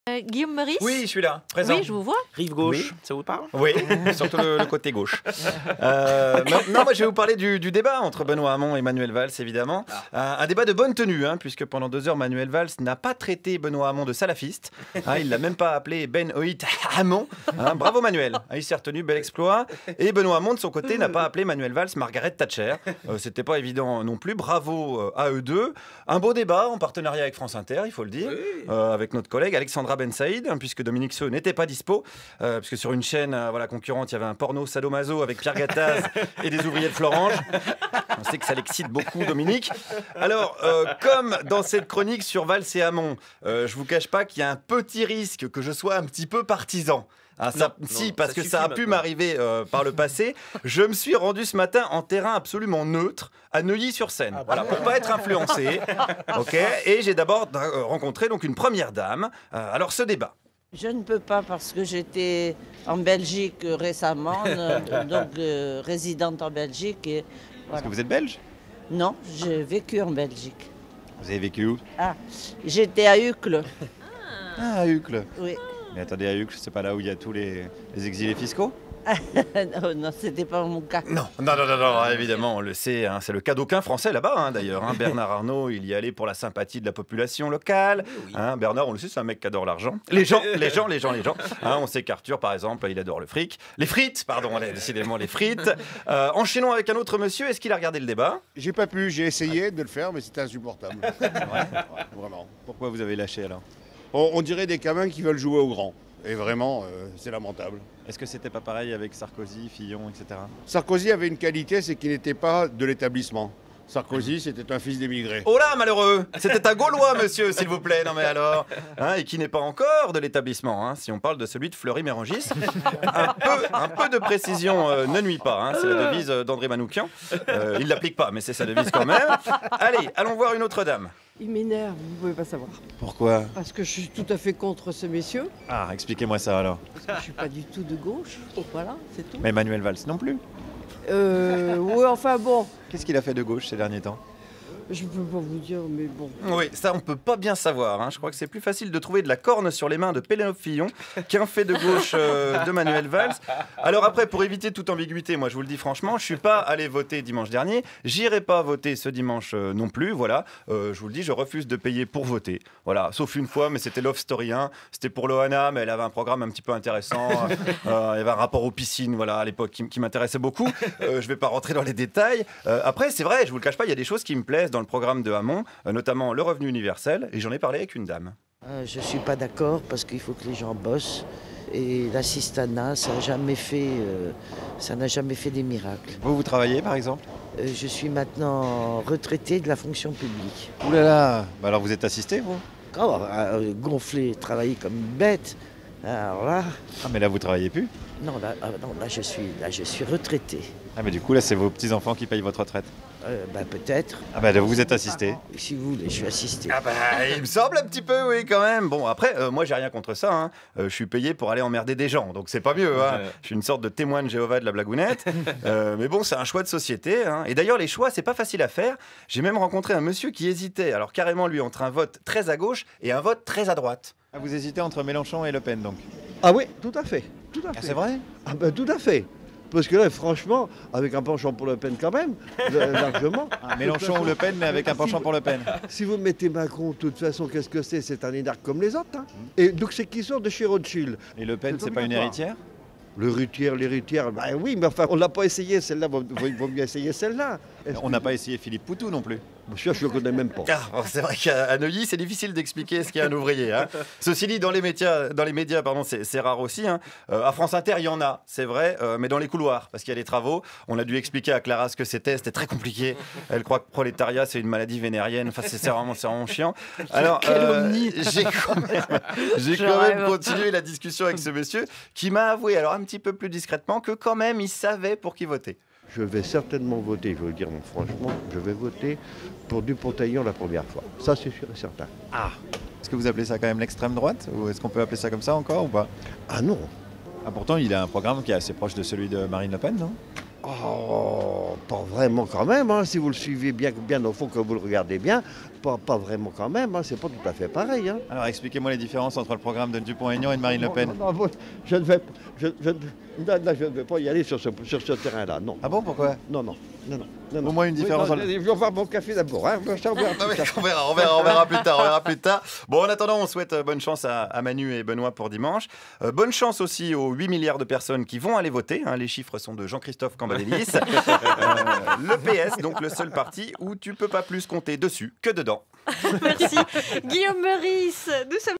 Guillaume Meurice? Oui, je suis là, présent. Oui, je vous vois. Rive gauche, Oui. ça vous parle? Oui, surtout le côté gauche. Non, moi je vais vous parler du débat entre Benoît Hamon et Manuel Valls, évidemment. Un débat de bonne tenue, puisque pendant 2 heures, Manuel Valls n'a pas traité Benoît Hamon de salafiste. Il l'a même pas appelé Ben Oït Hamon. Bravo Manuel, il s'est retenu, bel exploit. Et Benoît Hamon, de son côté, n'a pas appelé Manuel Valls Margaret Thatcher. C'était pas évident non plus. Bravo à eux deux. Un beau débat en partenariat avec France Inter, il faut le dire, avec notre collègue Alexandra Ben Saïd, puisque Dominique Seux n'était pas dispo, puisque sur une chaîne concurrente, il y avait un porno sadomaso avec Pierre Gattaz et des ouvriers de Florange. On sait que ça l'excite beaucoup, Dominique. Alors, comme dans cette chronique sur Valls et Hamon, je vous cache pas qu'il y a un petit risque que je sois un petit peu partisan. Parce que ça a pu m'arriver par le passé. Je me suis rendu ce matin en terrain absolument neutre à Neuilly-sur-Seine, pour pas être influencé. Et j'ai d'abord rencontré donc une première dame. Alors ce débat. Je ne peux pas parce que j'étais en Belgique récemment, résidente en Belgique. Et Parce que vous êtes belge? Non, j'ai vécu en Belgique. Vous avez vécu où? J'étais à Uccle. À Uccle. Oui. Mais attendez, à Uccle, c'est pas là où il y a tous les exilés fiscaux? Non, c'était pas mon cas. Non, évidemment, on le sait, c'est le cas d'aucun Français là-bas, d'ailleurs. Bernard Arnault, il y allait pour la sympathie de la population locale. Bernard, on le sait, c'est un mec qui adore l'argent. Les gens. On sait qu'Arthur, par exemple, il adore le fric. Les frites, pardon, décidément les frites. Enchaînons avec un autre monsieur, est-ce qu'il a regardé le débat? J'ai pas pu, j'ai essayé de le faire, mais c'était insupportable. Vraiment. Pourquoi vous avez lâché alors? On dirait des gamins qui veulent jouer au grand. Et vraiment, c'est lamentable. Est-ce que c'était pas pareil avec Sarkozy, Fillon, etc.? Sarkozy avait une qualité, c'est qu'il n'était pas de l'établissement. Sarkozy, c'était un fils d'émigré. Oh là, malheureux! C'était un Gaulois, monsieur, s'il vous plaît. Non mais alors, et qui n'est pas encore de l'établissement, si on parle de celui de Fleury-Mérangis. Un peu de précision ne nuit pas, c'est la devise d'André Manoukian. Il l'applique pas, mais c'est sa devise quand même. Allez, allons voir une autre dame. Il m'énerve, vous pouvez pas savoir. Pourquoi? Parce que je suis tout à fait contre ce messieurs. Expliquez-moi ça alors. Parce que je suis pas du tout de gauche. Voilà, c'est tout. Mais Manuel Valls non plus. Oui, enfin bon. Qu'est-ce qu'il a fait de gauche ces derniers temps? Je peux pas vous dire, mais bon. Oui, ça on peut pas bien savoir. Je crois que c'est plus facile de trouver de la corne sur les mains de Pénélope Fillon qu'un fait de gauche de Manuel Valls. Alors après, pour éviter toute ambiguïté, moi je vous le dis franchement, je suis pas allé voter dimanche dernier. J'irai pas voter ce dimanche non plus. Voilà, je vous le dis, je refuse de payer pour voter. Voilà, sauf une fois, mais c'était Love Story 1. C'était pour Loana, mais elle avait un programme un petit peu intéressant. Il y avait un rapport aux piscines, voilà, à l'époque, qui m'intéressait beaucoup. Je vais pas rentrer dans les détails. Après, c'est vrai, je vous le cache pas, il y a des choses qui me plaisent dans le programme de Hamon, notamment le revenu universel, et j'en ai parlé avec une dame. Je ne suis pas d'accord parce qu'il faut que les gens bossent. Et l'assistanat, ça n'a jamais fait des miracles. Vous travaillez par exemple? Je suis maintenant retraité de la fonction publique. Ouh là là, alors vous êtes assisté vous? Gonfler, travailler comme une bête. Alors là... mais là vous travaillez plus? Non, là je suis retraité. Mais du coup là c'est vos petits-enfants qui payent votre retraite? Peut-être. Vous êtes assisté? Si vous voulez, je suis assisté. Il me semble un petit peu, oui, quand même. Bon, après, moi, j'ai rien contre ça. Je suis payé pour aller emmerder des gens, donc c'est pas mieux. Je suis une sorte de témoin de Jéhovah de la blagounette. Mais bon, c'est un choix de société. Et d'ailleurs, les choix, c'est pas facile à faire. J'ai même rencontré un monsieur qui hésitait, alors carrément, lui, entre un vote très à gauche et un vote très à droite. Vous hésitez entre Mélenchon et Le Pen, donc? Ah oui, tout à fait. C'est vrai? Tout à fait. Parce que là, franchement, avec un penchant pour Le Pen quand même, largement. Mélenchon ou Le Pen, mais avec un penchant pour Le Pen. Si vous mettez Macron, de toute façon, qu'est-ce que c'est? C'est un énarque comme les autres. Et donc c'est qui sort de chez Rothschild. Et Le Pen, c'est pas une héritière? L'héritière, oui, mais enfin, on l'a pas essayé celle-là, il vaut mieux essayer celle-là. On n'a pas essayé Philippe Poutou non plus. Monsieur, je ne le connais même pas. C'est vrai qu'à Neuilly, c'est difficile d'expliquer ce qu'est un ouvrier. Ceci dit, dans les médias, c'est rare aussi. À France Inter, il y en a, c'est vrai, mais dans les couloirs, parce qu'il y a des travaux. On a dû expliquer à Clara ce que c'était très compliqué. Elle croit que prolétariat, c'est une maladie vénérienne. Enfin, c'est vraiment chiant. Alors, j'ai quand même continué la discussion avec ce monsieur qui m'a avoué, alors un petit peu plus discrètement, que quand même, il savait pour qui voter. Je vais certainement voter, je veux le dire franchement, je vais voter pour Dupont-Aignan la première fois. Ça, c'est sûr et certain. Est-ce que vous appelez ça quand même l'extrême droite? Ou est-ce qu'on peut appeler ça comme ça encore ou pas? Ah non. Pourtant, il a un programme qui est assez proche de celui de Marine Le Pen, non? Oh, pas vraiment quand même, hein. Si vous le suivez bien au fond, que vous le regardez bien, pas vraiment quand même, hein. C'est pas tout à fait pareil. Hein. Alors expliquez-moi les différences entre le programme de Dupont-Aignan et de Marine Le Pen. Non, je ne vais pas, je ne vais pas y aller sur ce terrain-là, non. Ah bon, pourquoi? Non. Au moins une différence. Oui, je vais voir mon café d'abord, hein. Ça, on verra Non, plus mais tard. on verra plus tard. Bon, en attendant, on souhaite bonne chance à Manu et Benoît pour dimanche. Bonne chance aussi aux 8 milliards de personnes qui vont aller voter. Hein. Les chiffres sont de Jean-Christophe Cambadélis. Le PS, donc le seul parti où tu peux pas plus compter dessus que dedans. Merci. Guillaume Meurice, nous sommes